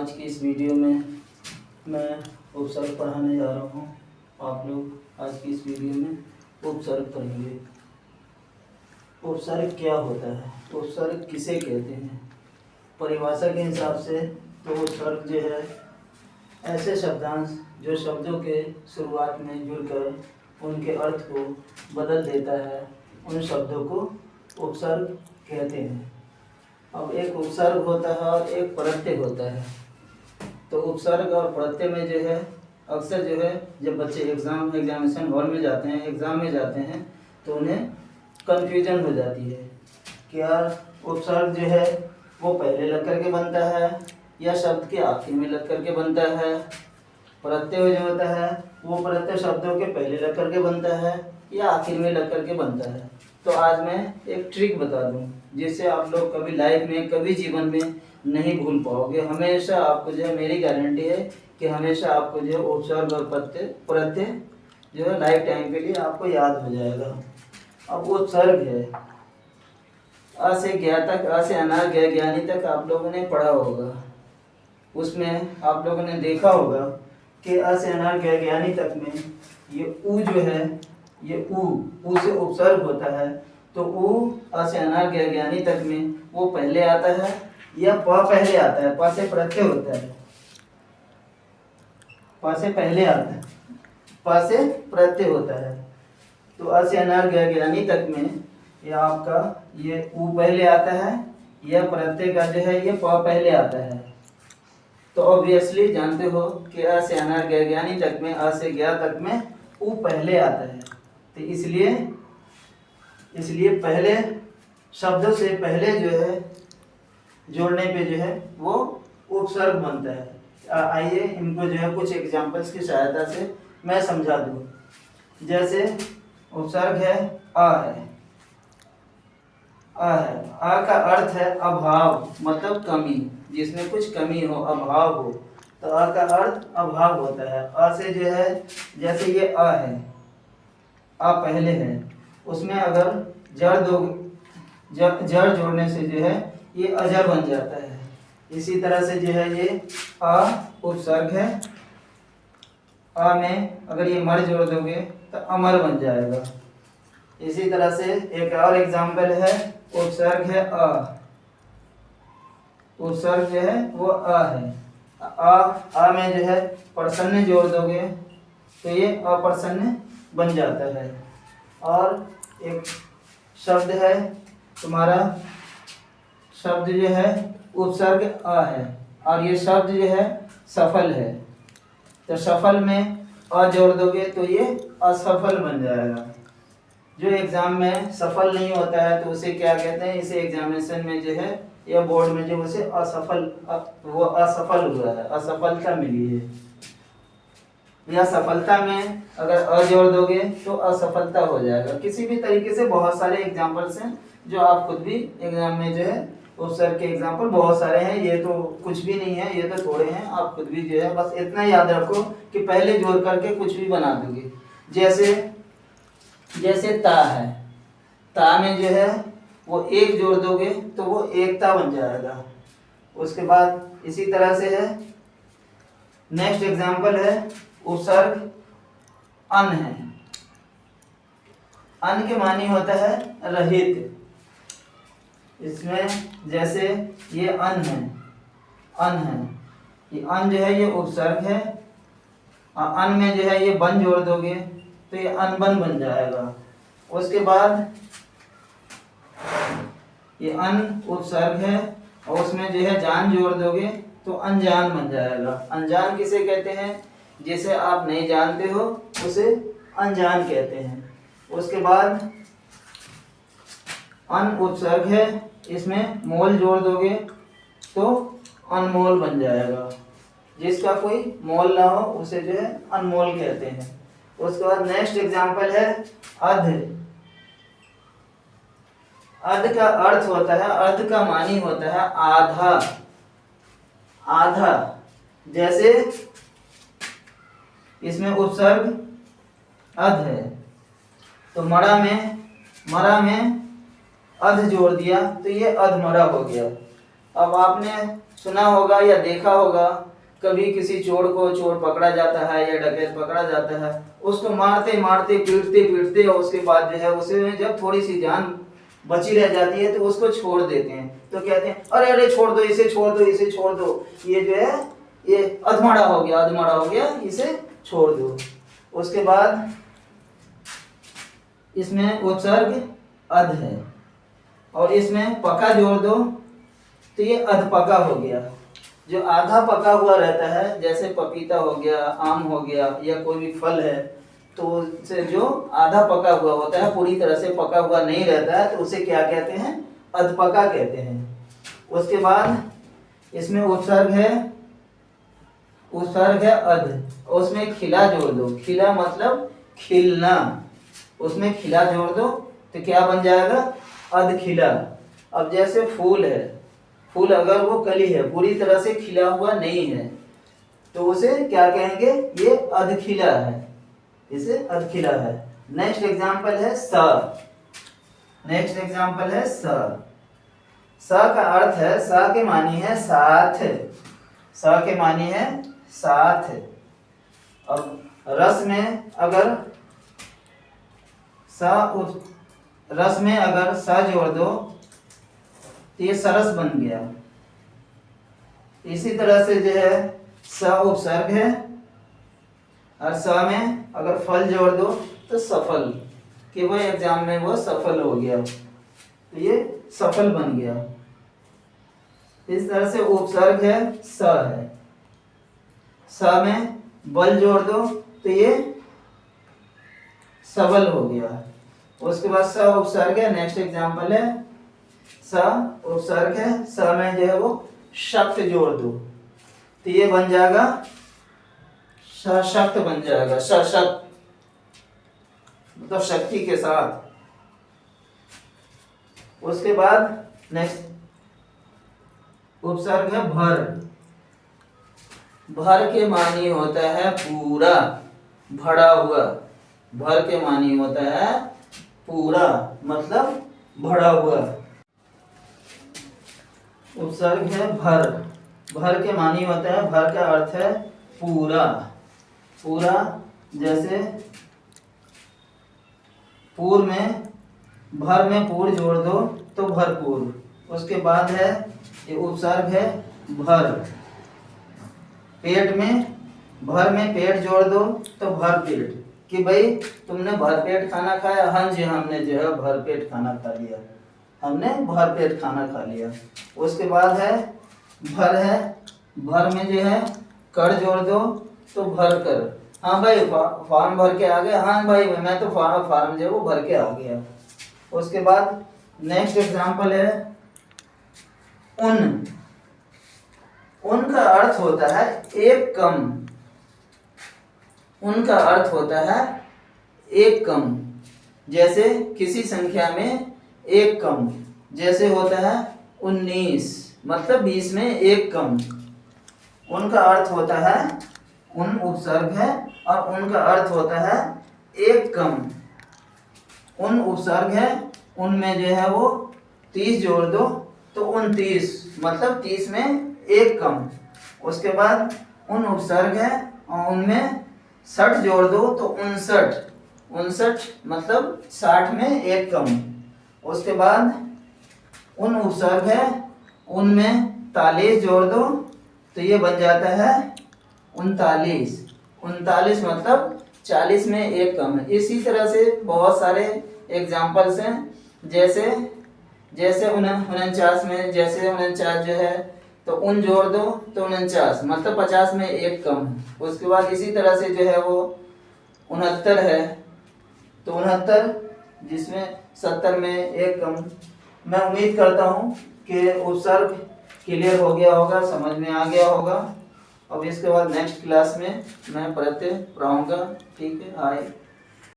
आज की इस वीडियो में मैं उपसर्ग पढ़ाने जा रहा हूँ। आप लोग आज की इस वीडियो में उपसर्ग पढ़ेंगे। उपसर्ग क्या होता है, उपसर्ग किसे कहते हैं? परिभाषा के हिसाब से तो उपसर्ग जो है ऐसे शब्दांश जो शब्दों के शुरुआत में जुड़कर उनके अर्थ को बदल देता है, उन शब्दों को उपसर्ग कहते हैं। अब एक उपसर्ग होता है और एक प्रत्यय होता है। तो उपसर्ग और प्रत्यय में जो है अक्सर जो है जब बच्चे एग्जामिनेशन हॉल में जाते हैं, एग्ज़ाम में जाते हैं, तो उन्हें कन्फ्यूजन हो जाती है कि यार उपसर्ग जो है वो पहले लग कर के बनता है या शब्द के आखिर में लग कर के बनता है। प्रत्यय जो होता है वो प्रत्यय शब्दों के पहले लग कर के बनता है या आखिर में लग कर के बनता है। तो आज मैं एक ट्रिक बता दूं जिससे आप लोग कभी लाइफ में, कभी जीवन में नहीं भूल पाओगे। हमेशा आपको जो है, मेरी गारंटी है कि हमेशा आपको जो है उपसर्ग और प्रत्यय जो है लाइफ टाइम के लिए आपको याद हो जाएगा। अब उपसर्ग है आ से ज्ञा तक, आ से अनार ज्ञा ज्ञानी तक आप लोगों ने पढ़ा होगा। उसमें आप लोगों ने देखा होगा कि आ से अनार ज्ञा ज्ञानी तक में ये ऊ जो है, ये ऊ से उपसर्ग होता है। तो ऊ आ से अनार ज्ञा ज्ञानी तक में वो पहले आता है या प पहले आता है? प से प्रत्यय होता है, प से पहले आता है, प से प्रत्यय होता है। तो आ से अनार ज्ञा ज्ञानी तक में या आपका ये ऊ पहले आता है या प्रत्यय का जो है ये प पहले आता है। तो ऑब्वियसली जानते हो कि आ से अनार ज्ञा ज्ञानी तक में, आ से ज्ञा तक में ऊ पहले आता है। तो इसलिए पहले शब्दों से पहले जो है जोड़ने पे जो है वो उपसर्ग बनता है। आइए इनको जो है कुछ एग्जांपल्स की सहायता से मैं समझा दूँ। जैसे उपसर्ग है आ है, आ का अर्थ है अभाव, मतलब कमी, जिसमें कुछ कमी हो, अभाव हो, तो आ का अर्थ अभाव होता है। आ से जो है जैसे ये आ है, आ पहले है, उसमें अगर जड़ जोड़ने से जो है ये अजर बन जाता है। इसी तरह से जो है ये आ उपसर्ग है, आ में अगर ये मर जोड़ दोगे तो अमर बन जाएगा। इसी तरह से एक और एग्जाम्पल है, उपसर्ग है आ, उपसर्ग जो है वो आ है। आ में जो है प्रसन्न जोड़ दोगे तो ये अप्रसन्न बन जाता है। और एक शब्द है तुम्हारा, शब्द जो है उपसर्ग आ है और ये शब्द जो है सफल है। तो सफल में अ जोड़ दोगे तो ये असफल बन जाएगा। जो एग्जाम में सफल नहीं होता है तो उसे क्या कहते हैं? इसे एग्जामिनेशन में जो है या बोर्ड में जो उसे वो असफल हुआ है, असफलता मिली है। या सफलता में अगर अ जोड़ दोगे तो असफलता हो जाएगा। किसी भी तरीके से बहुत सारे एग्जाम्पल्स हैं जो आप खुद भी एग्जाम में जो है उपसर्ग के एग्जाम्पल बहुत सारे हैं। ये तो कुछ भी नहीं है, ये तो थोड़े हैं। आप खुद भी जो है बस इतना याद रखो कि पहले जोड़ करके कुछ भी बना दोगे। जैसे ता है, ता में जो है वो एक जोड़ दोगे तो वो एकता बन जाएगा। उसके बाद इसी तरह से है, नेक्स्ट एग्जाम्पल है उपसर्ग अन है। अन के मानी होता है रहित। इसमें जैसे ये अन है, ये अन जो है ये उपसर्ग है। अन में जो है ये बन जोड़ दोगे तो ये अनबन बन जाएगा। उसके बाद ये अन उपसर्ग है और उसमें जो है जान जोड़ दोगे तो अनजान बन जाएगा। अनजान किसे कहते हैं? जिसे आप नहीं जानते हो उसे अनजान कहते हैं। उसके बाद अन उपसर्ग है, इसमें मोल जोड़ दोगे तो अनमोल बन जाएगा। जिसका कोई मोल ना हो उसे जो है अनमोल कहते हैं। उसके बाद नेक्स्ट एग्जाम्पल है अध। अध का अर्थ होता है, अर्ध का मानी होता है आधा, आधा। जैसे इसमें उपसर्ग अध है तो मरा में अध जोड़ दिया तो ये अधमरा हो गया। अब आपने सुना होगा या देखा होगा, कभी किसी चोर पकड़ा जाता है या डकैत पकड़ा जाता है, उसको मारते मारते पीटते पीटते और उसके बाद जो है उसे जब थोड़ी सी जान बची रह जाती है तो उसको छोड़ देते हैं। तो कहते हैं अरे अरे छोड़ दो इसे, छोड़ दो इसे, छोड़ दो, ये जो है ये अधमरा हो गया, इसे छोड़ दो। उसके बाद इसमें उपसर्ग अध है और इसमें पका जोड़ दो तो ये अधपका हो गया। जो आधा पका हुआ रहता है, जैसे पपीता हो गया, आम हो गया या कोई भी फल है, तो उसे जो आधा पका हुआ होता है, पूरी तरह से पका हुआ नहीं रहता है, तो उसे क्या कहते हैं? अधपका कहते हैं। उसके बाद इसमें उपसर्ग है अध, उसमें खिला जोड़ दो। खिला मतलब खिलना, उसमें खिला जोड़ दो तो क्या बन जाएगा? अधखिला। अब जैसे फूल है, फूल अगर वो कली है, पूरी तरह से खिला हुआ नहीं है, तो उसे क्या कहेंगे? ये अधखिला है, इसे अधखिला है। नेक्स्ट एग्जाम्पल है स। स का अर्थ है, स के मानी है साथ, स के मानी है साथ। अब रस में अगर स जोड़ दो तो ये सरस बन गया। इसी तरह से जो है स उपसर्ग है और स में अगर फल जोड़ दो तो सफल, कि वो एग्जाम में वो सफल हो गया, तो ये सफल बन गया। इस तरह से उपसर्ग है स है। स में बल जोड़ दो तो ये सबल हो गया। उसके बाद स उपसर्ग है। नेक्स्ट एग्जांपल है स उपसर्ग है, स में जो है वो शक्त जोड़ दो तो ये बन जाएगा सशक्त बन जाएगा। सशक्त मतलब शक्ति के साथ। उसके बाद नेक्स्ट उपसर्ग है भर। भर के मानी होता है पूरा, भरा हुआ। भर के मानी होता है पूरा, मतलब भरा हुआ। उपसर्ग है भर। भर के मानी होता है, भर का अर्थ है पूरा। पूरा जैसे पूर में, भर में पूर जोड़ दो तो भरपूर। उसके बाद है ये उपसर्ग है भर। पेट में, भर में पेट जोड़ दो तो भर पेट, कि भाई तुमने भरपेट खाना खाया? हाँ जी, हमने जो है भरपेट खाना खा लिया, हमने भरपेट खाना खा लिया। उसके बाद है भर है, भर में जो है कर जोड़ दो तो भर कर। हाँ भाई फॉर्म भर के आ गया, हाँ भाई मैं तो फॉर्म जो है वो भर के आ गया। उसके बाद नेक्स्ट एग्जांपल है उन। उन का अर्थ होता है एक कम। उनका अर्थ होता है एक कम। जैसे किसी संख्या में एक कम, जैसे होता है 19, मतलब 20 में एक कम। उनका अर्थ होता है, उन उपसर्ग है और उनका अर्थ होता है एक कम। उन उपसर्ग है, उनमें जो है वो 30 जोड़ दो तो 29, मतलब 30 में एक कम। उसके बाद उन उपसर्ग है और उनमें 60 जोड़ दो तो 59, 59 मतलब 60 में एक कम। उसके बाद उन उपसर्ग है, उनमें 43 जोड़ दो तो ये बन जाता है 39, 39 मतलब 40 में एक कम है। इसी तरह से बहुत सारे एग्जाम्पल्स हैं। जैसे 49 में, जैसे 49 जो है तो उन जोड़ दो तो 49, मतलब 50 में एक कम है। उसके बाद इसी तरह से जो है वो 69 है तो 69, जिसमें 70 में एक कम। मैं उम्मीद करता हूँ कि उपसर्ग क्लियर हो गया होगा, समझ में आ गया होगा। अब इसके बाद नेक्स्ट क्लास में मैं पढ़ाऊँगा। ठीक है, हाय।